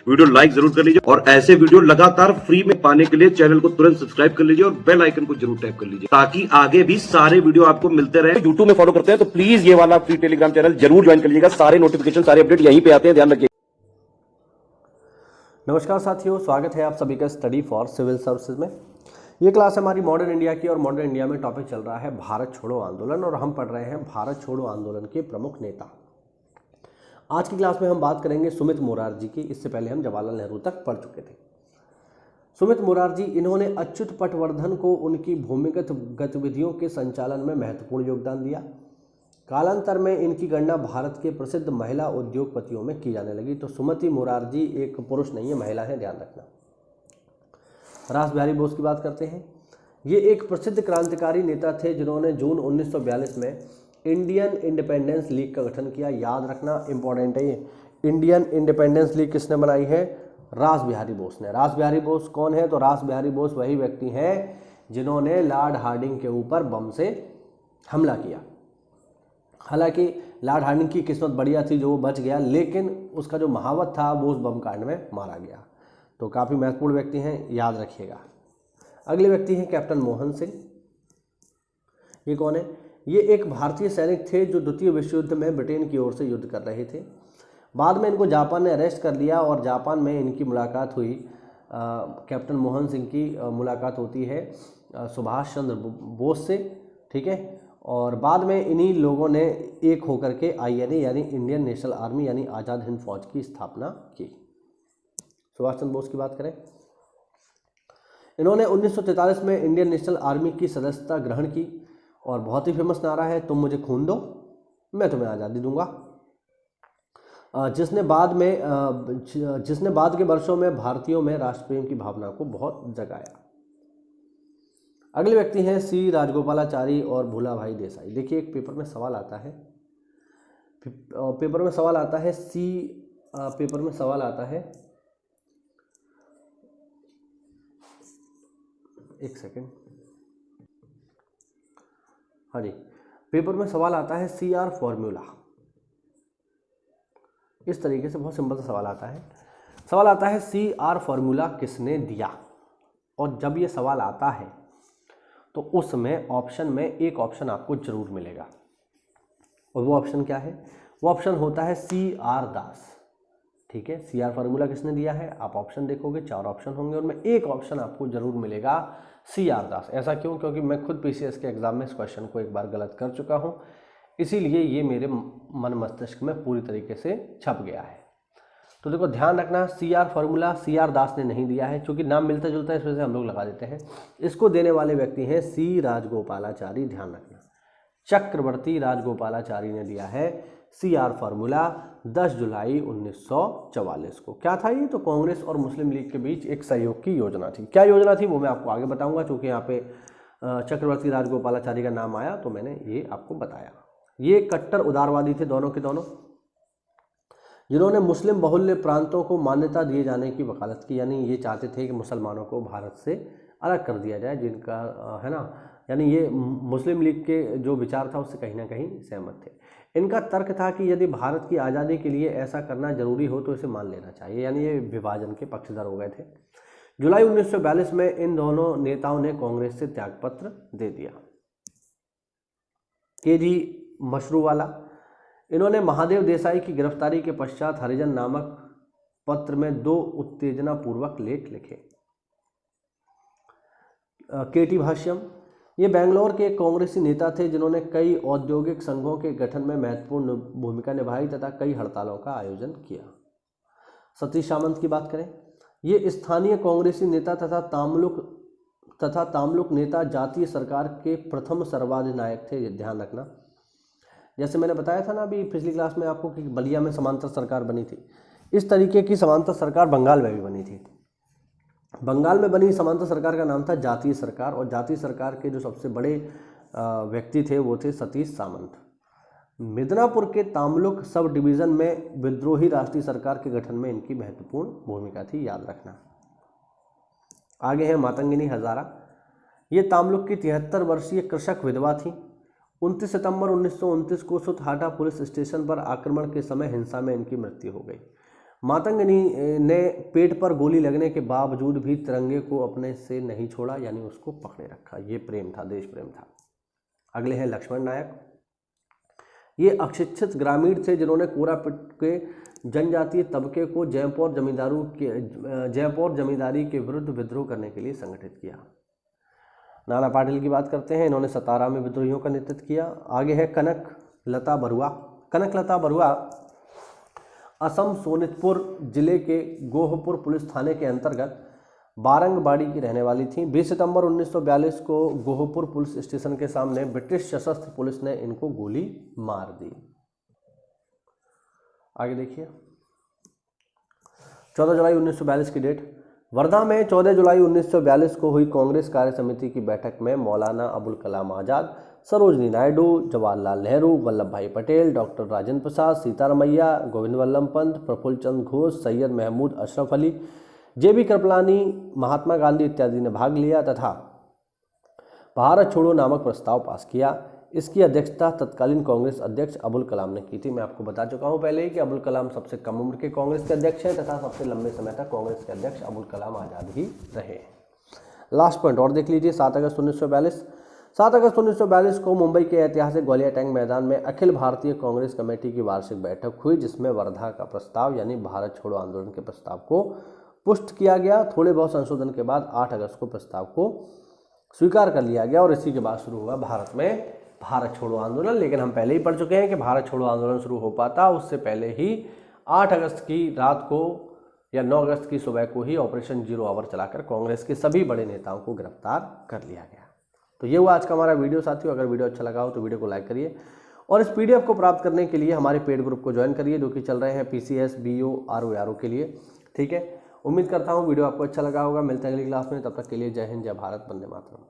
Video like जरूर कर लीजिए और ऐसे वीडियो लगातार फ्री में पाने के लिए चैनल को तुरंत सब्सक्राइब कर लीजिए और बेल आइकन को जरूर टैप कर लीजिए ताकि आगे भी सारे वीडियो आपको मिलते रहे। यूट्यूब में फॉलो करते हैं तो प्लीज ये वाला फ्री टेलीग्राम चैनल जरूर ज्वाइन कर लीजिएगा। सारे नोटिफिकेशन सारे अपडेट यहीं पे आते हैं, ध्यान रखिए। नमस्कार साथियों, स्वागत है आप सभी का स्टडी फॉर सिविल सर्विसेज में। ये क्लास हमारी मॉडर्न इंडिया की और मॉडर्न इंडिया में टॉपिक चल रहा है भारत छोड़ो आंदोलन और हम पढ़ रहे हैं भारत छोड़ो आंदोलन के प्रमुख नेता। आज की क्लास में हम बात करेंगे सुमित मोरारजी की। इससे पहले हम जवाहरलाल नेहरू तक पढ़ चुके थे। सुमित मोरारजी, इन्होंने अच्युत पटवर्धन को उनकी भूमिगत गतिविधियों के संचालन में महत्वपूर्ण योगदान दिया। कालांतर में इनकी गणना भारत के प्रसिद्ध महिला उद्योगपतियों में की जाने लगी। तो सुमति मोरारजी एक पुरुष नहीं है, महिला है, ध्यान रखना। रास बिहारी बोस की बात करते हैं। ये एक प्रसिद्ध क्रांतिकारी नेता थे जिन्होंने जून 1942 में इंडियन इंडिपेंडेंस लीग का गठन किया। याद रखना, इंपॉर्टेंट है ये। इंडियन इंडिपेंडेंस लीग किसने बनाई है? रास बिहारी बोस ने। रास बिहारी बोस कौन है? तो रास बिहारी बोस वही व्यक्ति हैं जिन्होंने लॉर्ड हार्डिंग के ऊपर बम से हमला किया। हालांकि लॉर्ड हार्डिंग की किस्मत बढ़िया थी जो वो बच गया, लेकिन उसका जो महावत था वो उस बम कांड में मारा गया। तो काफ़ी महत्वपूर्ण व्यक्ति हैं, याद रखिएगा। अगले व्यक्ति हैं कैप्टन मोहन सिंह। ये कौन है? ये एक भारतीय सैनिक थे जो द्वितीय विश्व युद्ध में ब्रिटेन की ओर से युद्ध कर रहे थे। बाद में इनको जापान ने अरेस्ट कर लिया और जापान में इनकी मुलाकात हुई। कैप्टन मोहन सिंह की मुलाकात होती है सुभाष चंद्र बोस से, ठीक है। और बाद में इन्हीं लोगों ने एक होकर के INA यानी इंडियन नेशनल आर्मी यानी आज़ाद हिंद फौज की स्थापना की। सुभाष चंद्र बोस की बात करें, इन्होंने 1943 में इंडियन नेशनल आर्मी की सदस्यता ग्रहण की और बहुत ही फेमस नारा है, तुम मुझे खून दो मैं तुम्हें आज़ादी दूंगा, जिसने बाद के वर्षों में भारतीयों में राष्ट्रप्रेम की भावना को बहुत जगाया। अगले व्यक्ति हैं C राजगोपालाचारी और भूलाभाई देसाई। देखिए, एक पेपर में सवाल आता है, एक सेकेंड, हाँ जी, पेपर में सवाल आता है CR फॉर्मूला। इस तरीके से बहुत सिंपल सा सवाल आता है। सवाल आता है CR फॉर्मूला किसने दिया? और जब ये सवाल आता है तो उसमें ऑप्शन में एक ऑप्शन आपको जरूर मिलेगा, और वो ऑप्शन क्या है? वो ऑप्शन होता है CR दास, ठीक है। CR फार्मूला किसने दिया है? आप ऑप्शन देखोगे, 4 ऑप्शन होंगे, उनमें एक ऑप्शन आपको जरूर मिलेगा CR दास। ऐसा क्यों? क्योंकि मैं खुद PCS के एग्जाम में इस क्वेश्चन को एक बार गलत कर चुका हूँ, इसीलिए ये मेरे मन मस्तिष्क में पूरी तरीके से छप गया है। तो देखो, ध्यान रखना, CR फार्मूला CR दास ने नहीं दिया है, क्योंकि नाम मिलता जुलता है, इस वजह से हम लोग लगा देते हैं। इसको देने वाले व्यक्ति हैं C राजगोपालाचारी। ध्यान रखना, चक्रवर्ती राजगोपालाचारी ने दिया है CR फार्मूला 10 जुलाई 1944 को। क्या था ये? तो कांग्रेस और मुस्लिम लीग के बीच एक सहयोग की योजना थी। क्या योजना थी वो मैं आपको आगे बताऊंगा, क्योंकि यहाँ पे चक्रवर्ती राजगोपालाचारी का नाम आया तो मैंने ये आपको बताया। ये कट्टर उदारवादी थे दोनों के दोनों, जिन्होंने मुस्लिम बहुल्य प्रांतों को मान्यता दिए जाने की वकालत की। यानी ये चाहते थे कि मुसलमानों को भारत से अलग कर दिया जाए, जिनका है ना, यानी ये मुस्लिम लीग के जो विचार था उससे कहीं ना कहीं सहमत थे। इनका तर्क था कि यदि भारत की आज़ादी के लिए ऐसा करना जरूरी हो तो इसे मान लेना चाहिए, यानी ये विभाजन के पक्षधर हो गए थे। जुलाई 1942 में इन दोनों नेताओं ने कांग्रेस से त्यागपत्र दे दिया। KG मशरूवाला, इन्होंने महादेव देसाई की गिरफ्तारी के पश्चात हरिजन नामक पत्र में 2 उत्तेजना पूर्वक लेख लिखे। KT भाष्यम, ये बेंगलोर के एक कांग्रेसी नेता थे जिन्होंने कई औद्योगिक संघों के गठन में महत्वपूर्ण भूमिका निभाई तथा कई हड़तालों का आयोजन किया। सतीश सामंत की बात करें, ये स्थानीय कांग्रेसी नेता तथा तामलुक नेता जातीय सरकार के प्रथम सर्वाधिनायक थे। ध्यान रखना, जैसे मैंने बताया था ना अभी पिछली क्लास में आपको कि बलिया में समांतर सरकार बनी थी, इस तरीके की समांतर सरकार बंगाल में भी बनी थी। बंगाल में बनी समांतर सरकार का नाम था जातीय सरकार, और जातीय सरकार के जो सबसे बड़े व्यक्ति थे वो थे सतीश सामंत। मिदनापुर के तामलुक सब डिवीज़न में विद्रोही राष्ट्रीय सरकार के गठन में इनकी महत्वपूर्ण भूमिका थी, याद रखना। आगे है मातंगिनी हजारा, ये तामलुक की 73 वर्षीय कृषक विधवा थी। 29 सितंबर 1929 को सुतहाटा पुलिस स्टेशन पर आक्रमण के समय हिंसा में इनकी मृत्यु हो गई। मातंगनी ने पेट पर गोली लगने के बावजूद भी तिरंगे को अपने से नहीं छोड़ा, यानी उसको पकड़े रखा। ये प्रेम था, देश प्रेम था। अगले हैं लक्ष्मण नायक। ये अशिक्षित ग्रामीण थे जिन्होंने कोरापुट के जनजातीय तबके को जयपुर जमींदारी के विरुद्ध विद्रोह करने के लिए संगठित किया। नाना पाटिल की बात करते हैं, इन्होंने 17 में विद्रोहियों का नेतृत्व किया। आगे है कनक लता बरुआ। कनक लता बरुआ असम सोनितपुर जिले के गोहपुर पुलिस थाने के अंतर्गत बारंगबाड़ी की रहने वाली थी। 20 सितंबर 1942 को गोहपुर पुलिस स्टेशन के सामने ब्रिटिश सशस्त्र पुलिस ने इनको गोली मार दी। आगे देखिए 14 जुलाई 1942 की डेट। वर्धा में 14 जुलाई 1942 को हुई कांग्रेस कार्य समिति की बैठक में मौलाना अबुल कलाम आज़ाद, सरोजनी नायडू, जवाहरलाल नेहरू, वल्लभ भाई पटेल, डॉक्टर राजेंद्र प्रसाद, सीतारमैया, गोविंद वल्लभ पंत, प्रफुल्ल चंद्र घोष, सैयद महमूद अशरफ अली, जेबी कृपलानी, महात्मा गांधी इत्यादि ने भाग लिया तथा भारत छोड़ो नामक प्रस्ताव पास किया। इसकी अध्यक्षता तत्कालीन कांग्रेस अध्यक्ष अबुल कलाम ने की थी। मैं आपको बता चुका हूं पहले ही कि अबुल कलाम सबसे कम उम्र के कांग्रेस के अध्यक्ष हैं तथा सबसे लंबे समय तक कांग्रेस के अध्यक्ष अबुल कलाम आज़ाद ही रहे। लास्ट पॉइंट और देख लीजिए 7 अगस्त 1942। 7 अगस्त 1942 को मुंबई के ऐतिहासिक ग्वालियर टैंक मैदान में अखिल भारतीय कांग्रेस कमेटी की वार्षिक बैठक हुई, जिसमें वर्धा का प्रस्ताव यानी भारत छोड़ो आंदोलन के प्रस्ताव को पुष्ट किया गया। थोड़े बहुत संशोधन के बाद 8 अगस्त को प्रस्ताव को स्वीकार कर लिया गया और इसी के बाद शुरू हुआ भारत में भारत छोड़ो आंदोलन। लेकिन हम पहले ही पढ़ चुके हैं कि भारत छोड़ो आंदोलन शुरू हो पाता उससे पहले ही 8 अगस्त की रात को या 9 अगस्त की सुबह को ही ऑपरेशन 0 आवर चलाकर कांग्रेस के सभी बड़े नेताओं को गिरफ्तार कर लिया गया। तो ये हुआ आज का हमारा वीडियो साथियों। अगर वीडियो अच्छा लगा हो तो वीडियो को लाइक करिए और इस PDF को प्राप्त करने के लिए हमारे पेड ग्रुप को ज्वाइन करिए जो कि चल रहे हैं PCS BO RO के लिए। ठीक है, उम्मीद करता हूँ वीडियो आपको अच्छा लगा होगा। मिलते हैं अगली क्लास में, तब तक के लिए जय हिंद, जय भारत, वंदे मातरम।